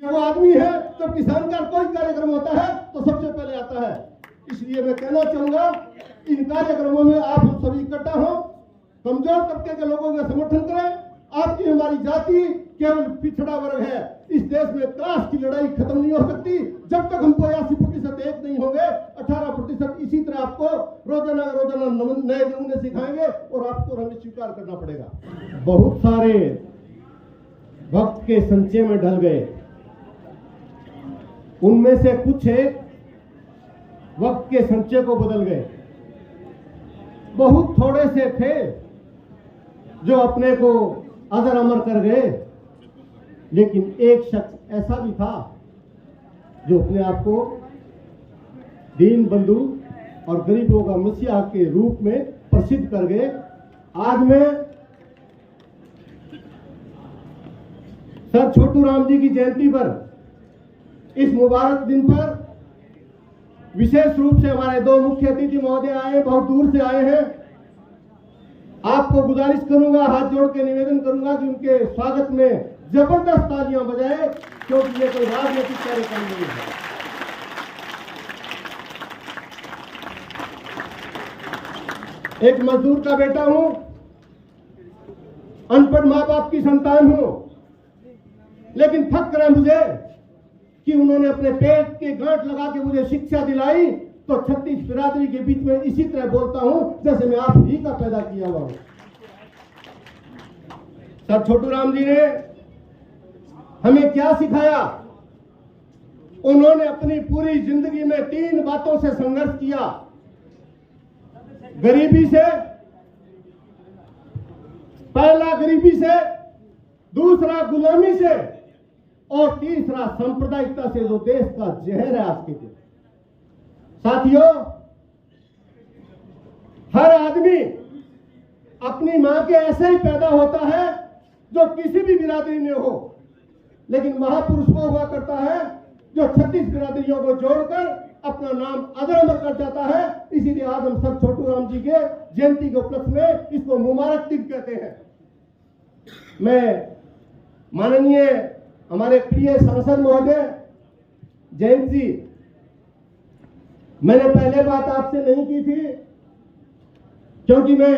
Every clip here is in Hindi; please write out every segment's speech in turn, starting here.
वो आदमी है जब किसान का कोई कार्यक्रम होता है तो सबसे पहले आता है। इसलिए मैं कहना चाहूंगा इन कार्यक्रमों में आप हम सभी इकट्ठा हो, कमजोर तबके के लोगों का समर्थन करें। आपकी हमारी जाति केवल पिछड़ा वर्ग है। इस देश में कास्ट की लड़ाई खत्म नहीं हो सकती जब तक हम 82% एक नहीं होंगे। 18% इसी तरह आपको रोजाना नए नमूने सिखाएंगे और आपको हमें स्वीकार करना पड़ेगा। बहुत सारे वक्त के संचय में ढल गए, उनमें से कुछ एक वक्त के संचय को बदल गए। बहुत थोड़े से थे जो अपने को अजर अमर कर गए, लेकिन एक शख्स ऐसा भी था जो अपने आप को दीन बंधु और गरीबों का मसीहा के रूप में प्रसिद्ध कर गए। आज मैं सर छोटू राम जी की जयंती पर, इस मुबारक दिन पर विशेष रूप से हमारे दो मुख्य अतिथि महोदय आए, बहुत दूर से आए हैं। आपको गुजारिश करूंगा, हाथ जोड़ के निवेदन करूंगा कि उनके स्वागत में जबरदस्त तालियां बजाएं, क्योंकि ये कोई राजनीतिक कार्यक्रम नहीं है। एक मजदूर का बेटा हूं, अनपढ़ मां बाप की संतान हूं, लेकिन फक्र है मुझे कि उन्होंने अपने पेट के गांठ लगा के मुझे शिक्षा दिलाई। तो 36 बिरादरी के बीच में इसी तरह बोलता हूं जैसे मैं आप ही का पैदा किया हुआ हूं। सर छोटू राम जी ने हमें क्या सिखाया? उन्होंने अपनी पूरी जिंदगी में 3 बातों से संघर्ष किया। गरीबी से, पहला गरीबी से, दूसरा गुलामी से और तीसरा सांप्रदायिकता से, जो देश का जहर है आज के दिन। साथियों, हर आदमी अपनी मां के ऐसे ही पैदा होता है जो किसी भी बिरादरी में हो, लेकिन महापुरुष वो हुआ करता है जो 36 बिरादरियों को जोड़कर अपना नाम अजर अमर कर जाता है। इसीलिए आज हम सब छोटू राम जी के जयंती के उपलक्ष्य में इसको मुबारक दिन कहते हैं। मैं माननीय हमारे प्रिय सांसद महोदय जयंत जी, मैंने पहले बात आपसे नहीं की थी क्योंकि मैं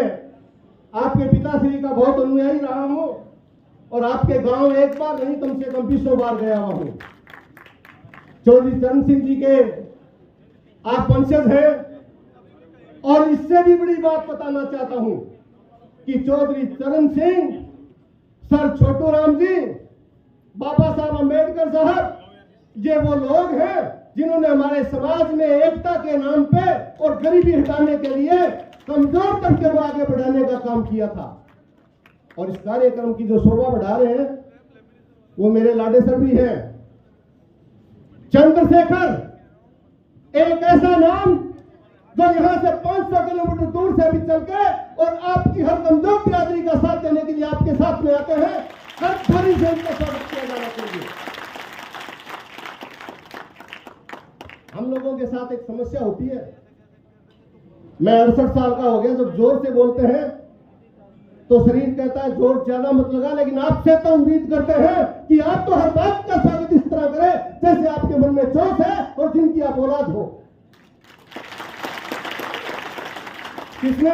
आपके पिताश्री का बहुत अनुयायी रहा हूं और आपके गांव एक बार नहीं कम से कम 20 बार गया हुआ हूं। चौधरी चरण सिंह जी के आप वंशज हैं और इससे भी बड़ी बात बताना चाहता हूं कि चौधरी चरण सिंह, सर छोटू राम जी, बाबा साहब अम्बेडकर साहब, ये वो लोग हैं जिन्होंने हमारे समाज में एकता के नाम पे और गरीबी हटाने के लिए कमजोर तबके को आगे बढ़ाने का काम किया था। और इस कार्यक्रम की जो शोभा बढ़ा रहे हैं वो मेरे लाडे सर भी हैं। चंद्रशेखर एक ऐसा नाम जो यहां से 500 किलोमीटर दूर से भी चल के और आपकी हर कमजोर बिरादरी का साथ देने के लिए आपके साथ में आते हैं। हर भरी से इनका स्वागत किया जाना चाहिए। हम लोगों के साथ एक समस्या होती है, मैं 68 साल का हो गया, जब जोर से बोलते हैं तो शरीर कहता है जोर ज्यादा मत लगा, लेकिन आपसे तो उम्मीद करते हैं कि आप तो हर बात का स्वागत इस तरह करें जैसे आपके मन में जोश है और जिनकी आप औलाद हो। किसने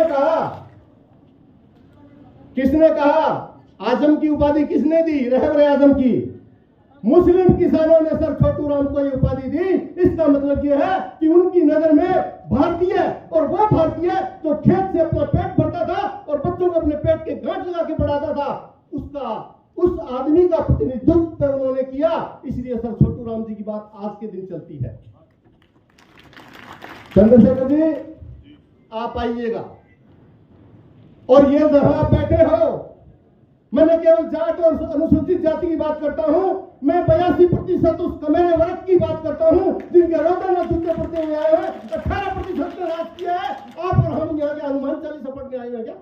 कहा आजम की उपाधि किसने दी? रहबर आजम की। मुस्लिम किसानों ने सर छोटू राम को ये उपाधि दी। इसका मतलब यह है कि उनकी नजर में भारतीय और वो भारतीय जो खेत से अपना पेट भरता था और बच्चों को अपने पेट के गांठ लगा के बढ़ाता था, उस आदमी का प्रतिनिधित्व उन्होंने किया। इसलिए सर छोटू राम जी की बात आज के दिन चलती है। चंद्रशेखर जी, आप आइएगा और ये जहां आप बैठे हो, मैंने केवल जाट और अनुसूचित जाति की बात करता हूं। मैं 82% उस कमेरे वर्ग की बात करता हूं जिनके रोजाना जूते पड़ते हुए आए हैं। 18% ने राज किया है। आप और हम यहाँ के हनुमान चालीसा पढ़ने आए हैं क्या?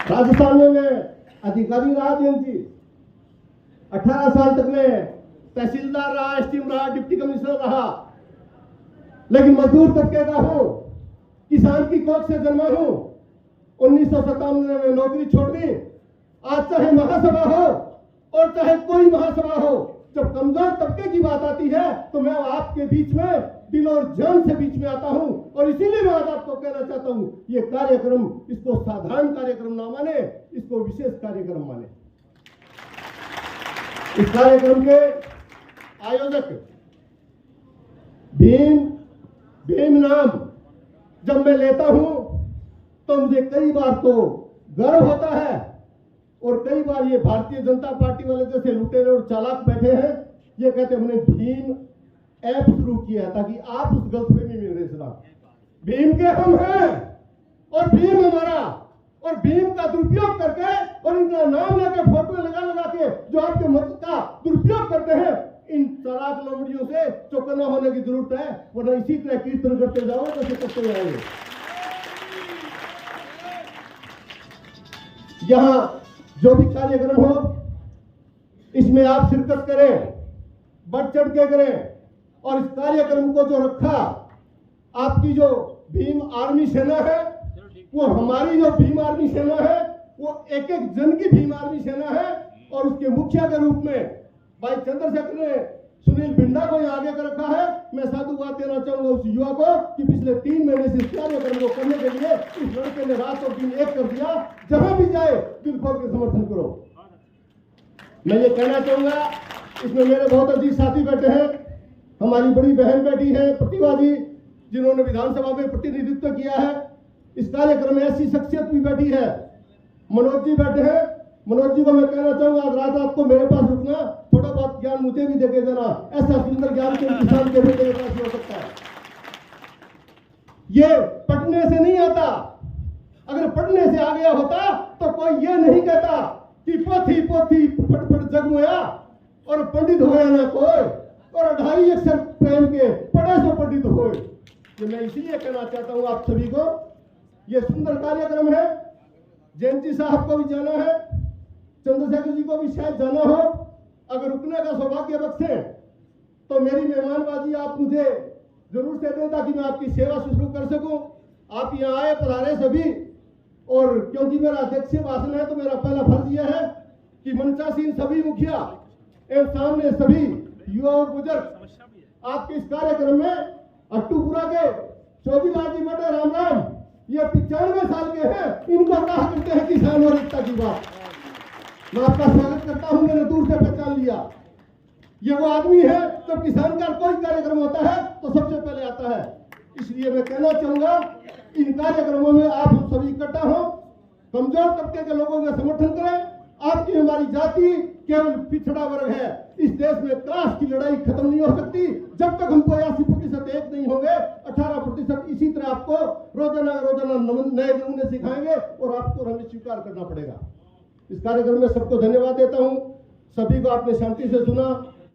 राजस्थान में मैं अधिकारी रहा जयंत जी, 18 साल तक मैं तहसीलदार रहा, एसडीएम रहा, डिप्टी कमिश्नर रहा, लेकिन मजदूर तबके का हूं, किसान की कोख से जन्मा हूं। 1957 में नौकरी छोड़ दी आज चाहे महासभा हो और चाहे कोई महासभा हो, जब कमजोर तबके की बात आती है तो मैं आपके बीच में दिल और जान से बीच में आता हूं। और इसीलिए मैं आज आपको कहना चाहता हूं, ये कार्यक्रम, इसको साधारण कार्यक्रम ना माने, इसको विशेष कार्यक्रम माने। इस कार्यक्रम के आयोजक भीम नाम जब मैं लेता हूं तो मुझे कई बार तो गर्व होता है, और कई बार ये भारतीय जनता पार्टी वाले जैसे लुटेरे और चालाक बैठे हैं, ये कहते हमने भीम ऐप शुरू किया ताकि आप उस गलतफहमी में रहे। भीम के हम हैं और भीम हमारा, और भीम का दुरुपयोग करके और इनका नाम लेकर फोटो लगा के जो आपके मत का दुरुपयोग करते हैं, इन चालाक लोमड़ियों से चौकन्ना होने की जरूरत है, वरना इसी तरह कीर्तन करते जाओ जैसे करते जाएंगे। यहां जो भी कार्यक्रम हो इसमें आप शिरकत करें, बढ़ चढ़ के करें, और इस कार्यक्रम को जो रखा आपकी जो भीम आर्मी सेना है, वो हमारी जो भीम आर्मी सेना है, वो एक एक जन की भीम आर्मी सेना है। और उसके मुखिया के रूप में भाई चंद्रशेखर ने सुनील बिंडा को आगे कर रखा है। मैं साधुवाद देना चाहूंगा उस युवा को कि पिछले 3 महीने से इस कार्यक्रम को करने के लिए इस लड़के ने रात और दिन एक कर दिया। जहां भी जाए दिल खोल के समर्थन करो। मैं ये कहना चाहूंगा, इसमें मेरे बहुत अजीज साथी बैठे हैं, हमारी बड़ी बहन बैठी है प्रतिभा जी, जिन्होंने विधानसभा में प्रतिनिधित्व किया है। इस कार्यक्रम में ऐसी शख्सियत भी बैठी है, मनोज जी बैठे हैं। मनोज जी को मैं कहना चाहूंगा, आज रात को मेरे पास रुकना, थोड़ा बहुत ज्ञान मुझे भी देके देना। ऐसा सुंदर ज्ञान कोई किसान के बेटे के पास हो सकता है। ये पढ़ने से नहीं आता, अगर पढ़ने से आ गया होता तो कोई ये नहीं कहता कि पोथी पोथी पढ़ पढ़ जगमोया और पंडित होया ना कोई, और 2.5 अक्षर प्रेम के पढ़े सो पंडित हो। मैं इसीलिए कहना चाहता हूं आप सभी को, ये सुंदर कार्यक्रम है। जयंती साहब को भी जाना है, चंद्रशेखर जी को भी शायद जाना हो। अगर रुकने का सौभाग्य बख्शे तो मेरी मेहमानबाजी आप मुझे जरूर से दें, ताकि मैं आपकी सेवा शुरू कर सकूं। आप यहाँ आए, पधारे सभी, और क्योंकि मेरा अध्यक्षीय भाषण है तो मेरा पहला फर्ज यह है कि मंचासीन सभी मुखिया एवं सामने सभी युवा और बुजुर्ग आपके इस कार्यक्रम में अट्टूपुरा के चौधरी जी बेटे राम राम, ये 95 साल के हैं, इनको कहा करते हैं किसान और एकता की बात। मैं आपका स्वागत करता हूं, मैंने दूर से पहचान लिया। ये वो आदमी है जब किसान का कोई कार्यक्रम होता है तो सबसे पहले आता है। इसलिए मैं कहना चाहूंगा, इन कार्यक्रमों में आप हम सभी इकट्ठा हो, कमजोर तबके के लोगों का समर्थन करें। आपकी हमारी जाति केवल पिछड़ा वर्ग है। इस देश में कास्ट की लड़ाई खत्म नहीं हो सकती जब तक हमको 80% एक नहीं होंगे। 18% इसी तरह आपको रोजाना नए नमूने सिखाएंगे और आपको हमें स्वीकार करना पड़ेगा। इस कार्यक्रम में सबको धन्यवाद देता हूं। सभी को आपने शांति से सुना।